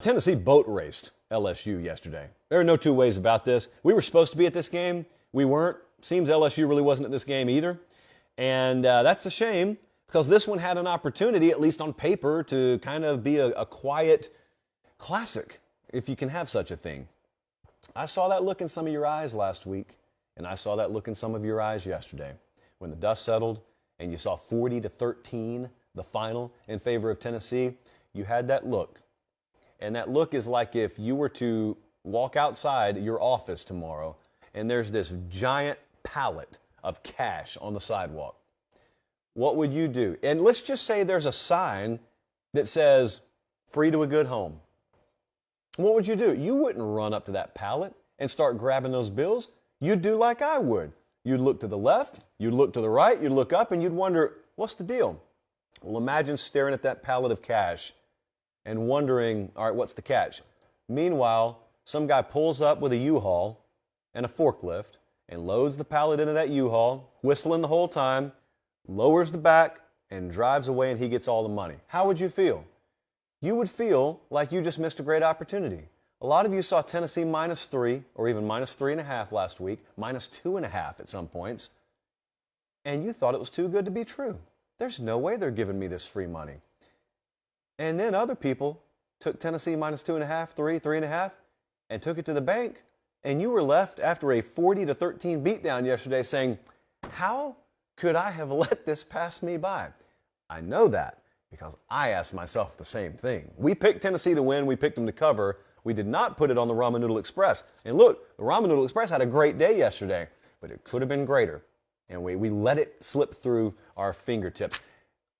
Tennessee boat raced LSU yesterday. There are no two ways about this. We were supposed to be at this game. We weren't. Seems LSU really wasn't at this game either. And that's a shame because this one had an opportunity, at least on paper, to kind of be a quiet classic, if you can have such a thing. I saw that look in some of your eyes last week, and I saw that look in some of your eyes yesterday when the dust settled and you saw 40-13, the final in favor of Tennessee. You had that look. And that look is like if you were to walk outside your office tomorrow and there's this giant pallet of cash on the sidewalk. What would you do? And let's just say there's a sign that says, free to a good home. What would you do? You wouldn't run up to that pallet and start grabbing those bills. You'd do like I would. You'd look to the left, you'd look to the right, you'd look up, and you'd wonder, what's the deal? Well, imagine staring at that pallet of cash and wondering, all right, what's the catch? Meanwhile, some guy pulls up with a U-Haul and a forklift and loads the pallet into that U-Haul, whistling the whole time, lowers the back, and drives away, and he gets all the money. How would you feel? You would feel like you just missed a great opportunity. A lot of you saw Tennessee -3 or even -3.5 last week, -2.5 at some points, and you thought it was too good to be true. There's no way they're giving me this free money. And then other people took Tennessee -2.5, 3.5, and took it to the bank, and you were left after a 40-13 beatdown yesterday saying, how could I have let this pass me by? I know that because I asked myself the same thing. We picked Tennessee to win. We picked them to cover. We did not put it on the Ramen Noodle Express. And look, the Ramen Noodle Express had a great day yesterday, but it could have been greater. And we let it slip through our fingertips.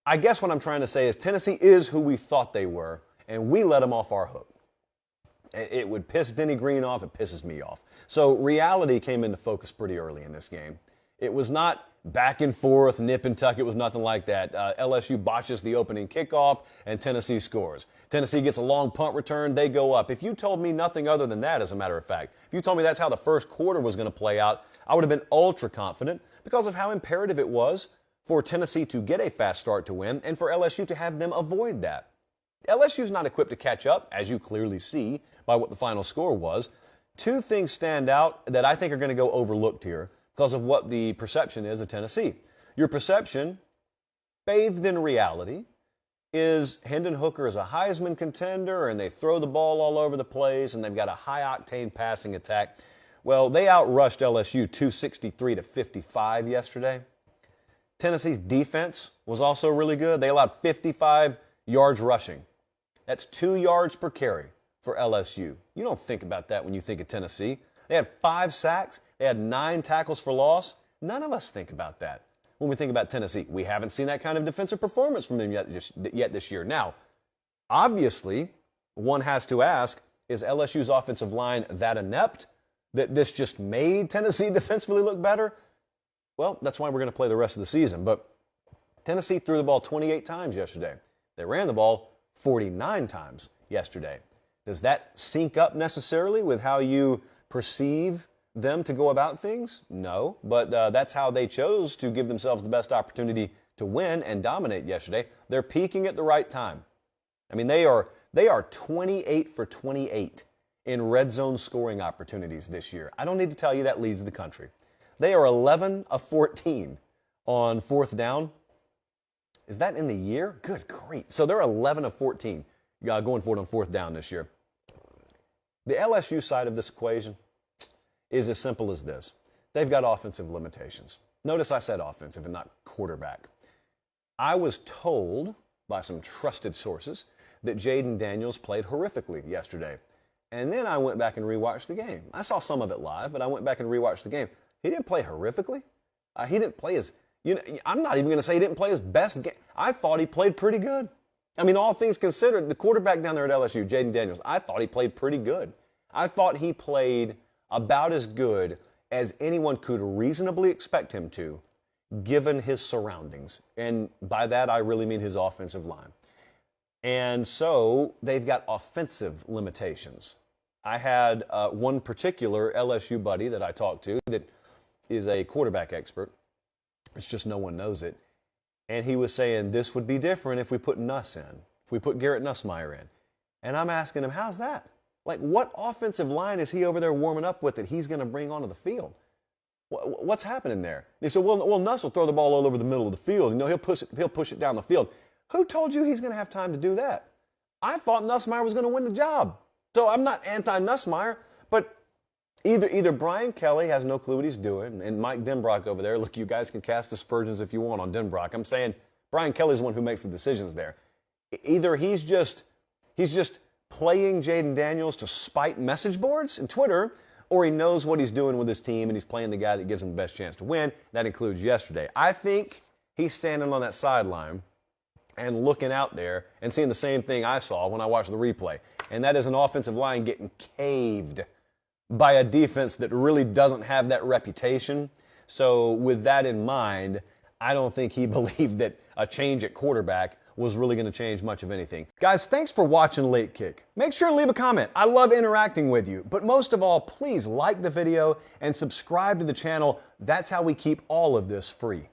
I guess what I'm trying to say is Tennessee is who we thought they were, and we let them off our hook. It would piss Denny Green off. It pisses me off. So reality came into focus pretty early in this game. It was not back and forth, nip and tuck. It was nothing like that. LSU botches the opening kickoff, and Tennessee scores. Tennessee gets a long punt return. They go up. If you told me nothing other than that, as a matter of fact, if you told me that's how the first quarter was going to play out, I would have been ultra confident because of how imperative it was for Tennessee to get a fast start to win and for LSU to have them avoid that. LSU's not equipped to catch up, as you clearly see by what the final score was. Two things stand out that I think are going to go overlooked here because of what the perception is of Tennessee. Your perception, bathed in reality, is Hendon Hooker is a Heisman contender and they throw the ball all over the place and they've got a high-octane passing attack. Well, they outrushed LSU 263-55 yesterday. Tennessee's defense was also really good. They allowed 55 yards rushing. That's 2 yards per carry for LSU. You don't think about that when you think of Tennessee. They had 5 sacks. They had 9 tackles for loss. None of us think about that when we think about Tennessee. We haven't seen that kind of defensive performance from them yet this year. Now, obviously, one has to ask, is LSU's offensive line that inept that this just made Tennessee defensively look better? Well, that's why we're going to play the rest of the season. But Tennessee threw the ball 28 times yesterday. They ran the ball 49 times yesterday. Does that sync up necessarily with how you perceive them to go about things? No, but that's how they chose to give themselves the best opportunity to win and dominate yesterday. They're peaking at the right time. I mean, they are 28 for 28 in red zone scoring opportunities this year. I don't need to tell you that leads the country. They are 11 of 14 on fourth down. Is that in the year? Good grief. So they're 11 of 14 going for it on fourth down this year. The LSU side of this equation is as simple as this. They've got offensive limitations. Notice I said offensive and not quarterback. I was told by some trusted sources that Jaden Daniels played horrifically yesterday. And then I went back and rewatched the game. I saw some of it live, but I went back and rewatched the game. He didn't play horrifically. He didn't play his, I'm not even going to say he didn't play his best game. I thought he played pretty good. I mean, all things considered, the quarterback down there at LSU, Jaden Daniels, I thought he played pretty good. I thought he played about as good as anyone could reasonably expect him to, given his surroundings. And by that, I really mean his offensive line. And so they've got offensive limitations. I had one particular LSU buddy that I talked to that is a quarterback expert. It's just no one knows it. And he was saying this would be different if we put Nuss in, if we put Garrett Nussmeier in. And I'm asking him, how's that? Like, what offensive line is he over there warming up with that he's going to bring onto the field? What's happening there? They said, well, Nuss will throw the ball all over the middle of the field. You know, he'll push it down the field. Who told you he's going to have time to do that? I thought Nussmeier was going to win the job. So I'm not anti-Nussmeier, but either Brian Kelly has no clue what he's doing, and Mike Denbrock over there, look, you guys can cast aspersions if you want on Denbrock. I'm saying Brian Kelly's the one who makes the decisions there. Either he's just playing Jaden Daniels to spite message boards and Twitter, or he knows what he's doing with his team and he's playing the guy that gives him the best chance to win. That includes yesterday. I think he's standing on that sideline and looking out there and seeing the same thing I saw when I watched the replay. And that is an offensive line getting caved by a defense that really doesn't have that reputation. So with that in mind, I don't think he believed that a change at quarterback was really going to change much of anything. Guys, thanks for watching Late Kick. Make sure to leave a comment. I love interacting with you. But most of all, please like the video and subscribe to the channel. That's how we keep all of this free.